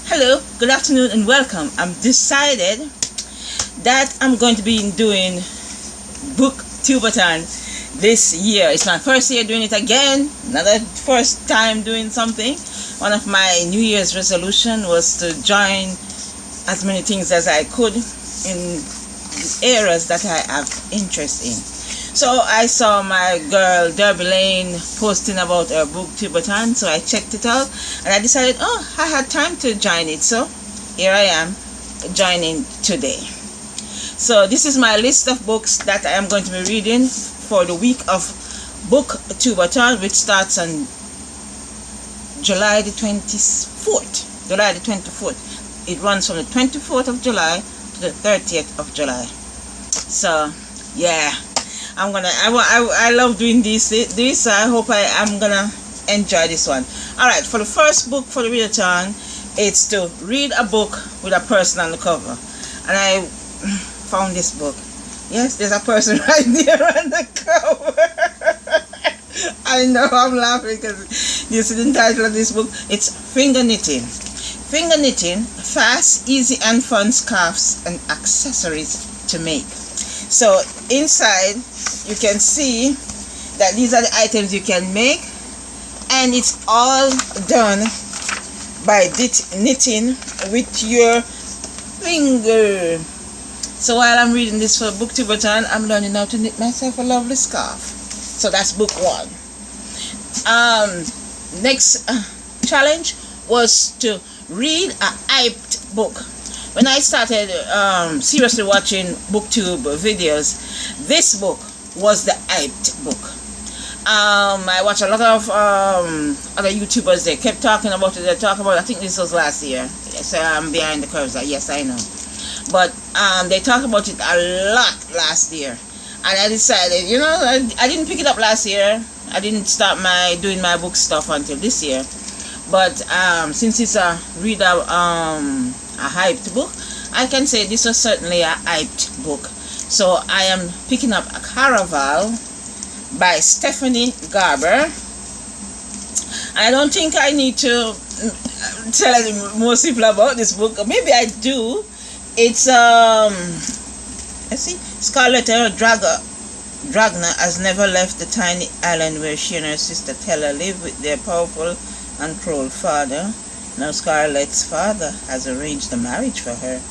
Hello, good afternoon and welcome. I'm decided that I'm going to be doing BookTube-A-Thon this year. It's my first year doing it again. Another first time doing something. One of my New Year's resolution was to join as many things as I could in areas that I have interest in. So I saw my girl Derby Lane posting about her BookTube-A-Thon, so I checked it out and I decided, I had time to join it, so here I am joining today. So this is my list of books that I am going to be reading for the week of BookTube-A-Thon, which starts on July the 24th. July the 24th. It runs from the 24th of July to the 30th of July. So yeah, I love doing this. I hope I'm gonna enjoy this one. Alright, for the first book for the readathon, it's to read a book with a person on the cover. And I found this book. Yes, there's a person right there on the cover. I know, I'm laughing because this is the title of this book. It's Finger Knitting. Finger knitting, fast, easy and fun scarves and accessories to make. So inside you can see that these are the items you can make, and it's all done by knitting with your finger. So while I'm reading this for BookTube-A-Thon, I'm learning how to knit myself a lovely scarf. So that's book one. Next challenge was to read a hyped book. When I started seriously watching BookTube videos, this book was the hyped book. I watched a lot of other YouTubers. They kept talking about it. They talk about, I think this was last year. So I'm behind the curves. Yes, I know. But they talked about it a lot last year. And I decided, I didn't pick it up last year. I didn't start doing my book stuff until this year. But since it's a hyped book, I can say this was certainly a hyped book. So I am picking up a Caraval by Stephanie Garber. I don't think I need to tell any more people about this book. Maybe I do. It's let's see, Scarlett Dragna has never left the tiny island where she and her sister Tella live with their powerful and cruel father. Now Scarlett's father has arranged a marriage for her,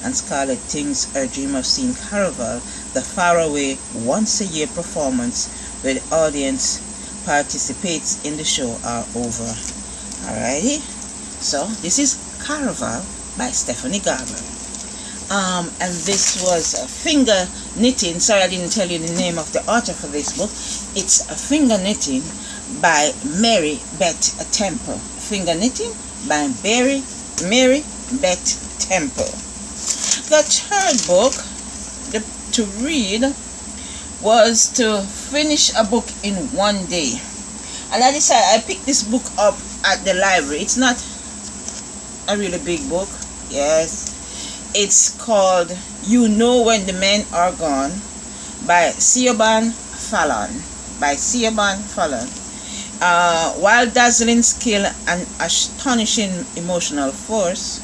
and Scarlett thinks her dream of seeing Caraval, the faraway once-a-year performance where the audience participates in the show, are over. Alrighty, so this is Caraval by Stephanie Garber. And this was Finger Knitting. Sorry, I didn't tell you the name of the author for this book. It's Finger Knitting by Mary Beth Temple. Finger Knitting by Mary Beth Temple. The third book to read was to finish a book in one day. And I decided I picked this book up at the library. It's not a really big book. Yes. It's called You Know When the Men Are Gone by Siobhan Fallon. While dazzling skill and astonishing emotional force,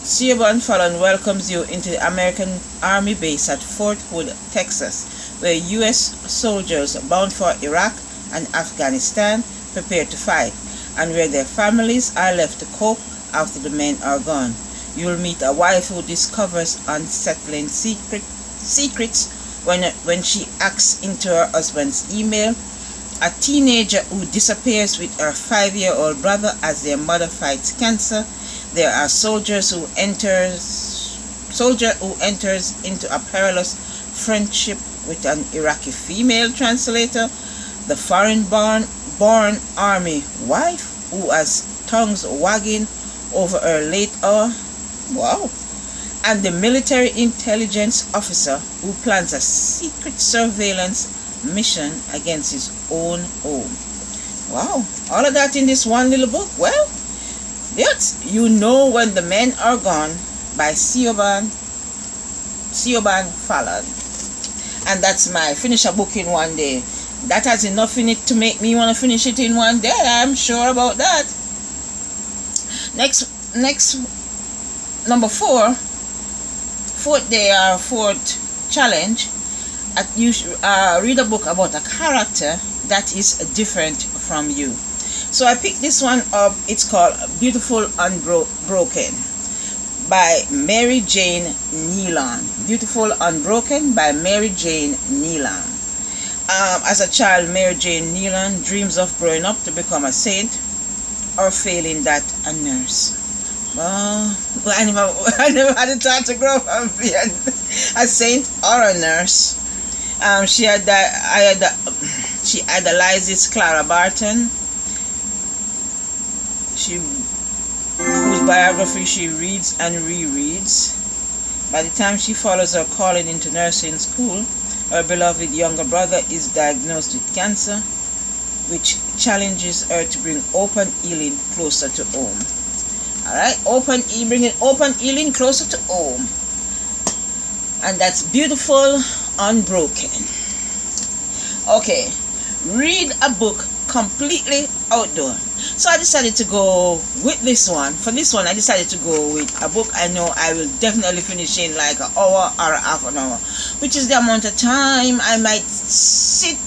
Siobhan Fallon welcomes you into the American Army base at Fort Hood, Texas, where U.S. soldiers bound for Iraq and Afghanistan prepare to fight, and where their families are left to cope after the men are gone. You'll meet a wife who discovers unsettling secrets when she hacks into her husband's email, a teenager who disappears with her 5-year-old brother as their mother fights cancer. There are soldier who enters into a perilous friendship with an Iraqi female translator, the foreign-born army wife who has tongues wagging over her late hour. Wow. And the military intelligence officer who plans a secret surveillance mission against his own home. Wow. All of that in this one little book. Well, that's You Know When the Men Are Gone by Siobhan Fallon. And that's my finish a book in one day. That has enough in it to make me want to finish it in one day. I'm sure about that. Next, number fourth day or fourth challenge. You read a book about a character that is different from you. So I picked this one up. It's called Beautiful Unbroken by Mary Jane Nealon. Beautiful Unbroken by Mary Jane Nealon. As a child, Mary Jane Nealon dreams of growing up to become a saint or failing that, a nurse. But I never had a chance to grow up and be a saint or a nurse. She idolizes Clara Barton, whose biography she reads and rereads. By the time she follows her calling into nursing school, her beloved younger brother is diagnosed with cancer, which challenges her to bring open healing closer to home. Alright, bringing open healing closer to home. And that's Beautiful Unbroken. Okay, read a book completely outdoor. So I decided to go with this one. For this one, I decided to go with a book I know I will definitely finish in like an hour or half an hour, which is the amount of time I might sit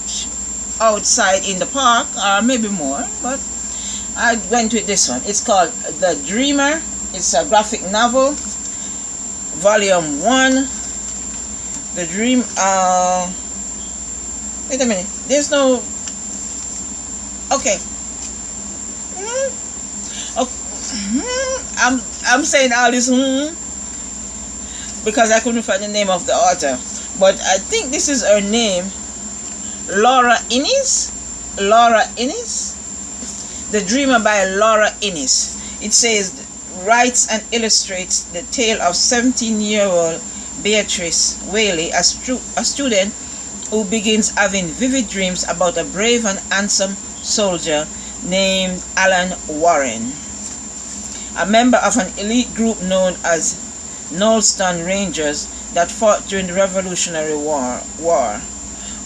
outside in the park, or maybe more. But I went with this one. It's called The Dreamer. It's a graphic novel, volume 1. The Dream. Wait a minute. There's no. Okay. I'm saying all this because I couldn't find the name of the author, but I think this is her name, Laura Innes. The Dreamer by Laura Innes. It says, writes and illustrates the tale of 17-year-old Beatrice Whaley, a student who begins having vivid dreams about a brave and handsome soldier named Alan Warren, a member of an elite group known as Knowleston Rangers that fought during the Revolutionary War.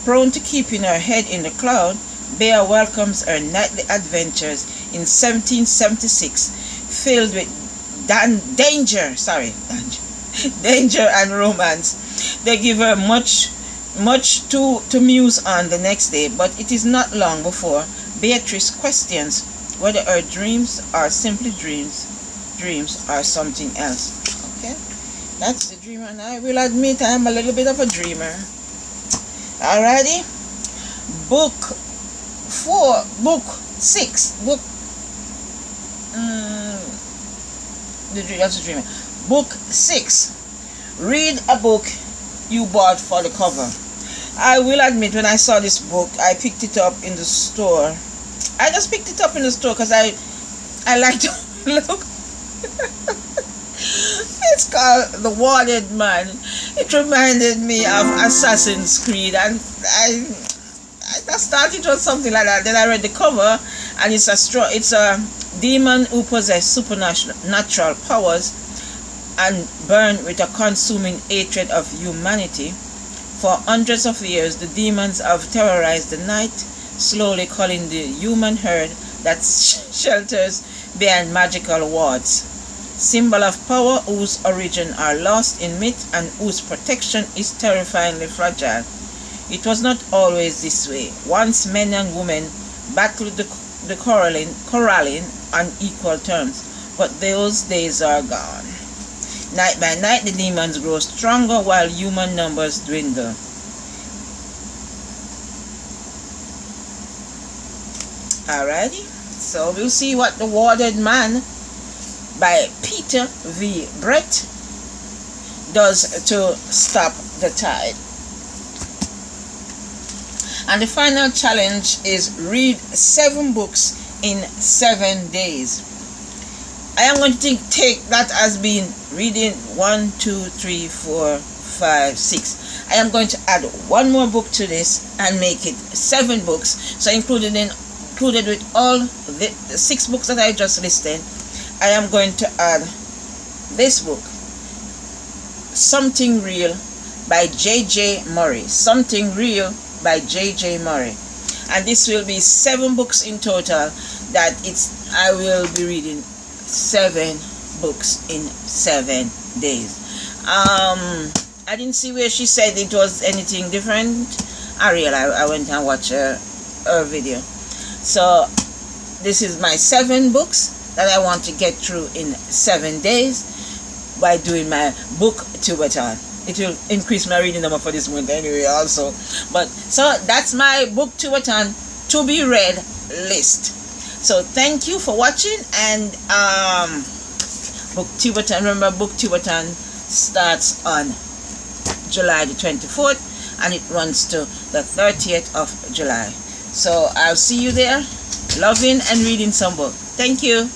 Prone to keeping her head in the cloud, Bea welcomes her nightly adventures in 1776, filled with danger and romance. They give her much to muse on the next day, but it is not long before Beatrice questions whether her dreams are simply dreams or something else. Okay, that's The Dreamer, and I will admit I am a little bit of a dreamer. Alrighty, book 6. That's The Dreamer. Book 6. Read a book you bought for the cover. I will admit, when I saw this book, I picked it up in the store. I just picked it up in the store because I like to look. It's called The Warded Man. It reminded me of Assassin's Creed, and I just thought it was something like that. Then I read the cover, and it's a demon who possesses supernatural powers and burned with a consuming hatred of humanity. For hundreds of years, the demons have terrorized the night, slowly culling the human herd that shelters behind magical wards. Symbol of power whose origin are lost in myth and whose protection is terrifyingly fragile. It was not always this way. Once men and women battled the corralling on equal terms, but those days are gone. Night by night, the demons grow stronger while human numbers dwindle. Alrighty, so we'll see what The Warded Man by Peter V. Britt does to stop the tide. And the final challenge is read 7 books in 7 days. I am going to take that as being reading 1, 2, 3, 4, 5, 6. I am going to add one more book to this and make it 7 books. So included with all the 6 books that I just listed, I am going to add this book, Something Real by J.J. Murray. Something Real by J.J. Murray. And this will be 7 books in total that I will be reading 7 books in 7 days. I didn't see where she said it was anything different. I went and watched her video. So this is my 7 books that I want to get through in 7 days by doing my BookTube-A-Thon. It will increase my reading number for this month anyway also. But so that's my BookTube-A-Thon to be read list. So thank you for watching, and BookTube-A-Thon, remember BookTube-A-Thon starts on July the 24th and it runs to the 30th of July. So I'll see you there, loving and reading some book. Thank you.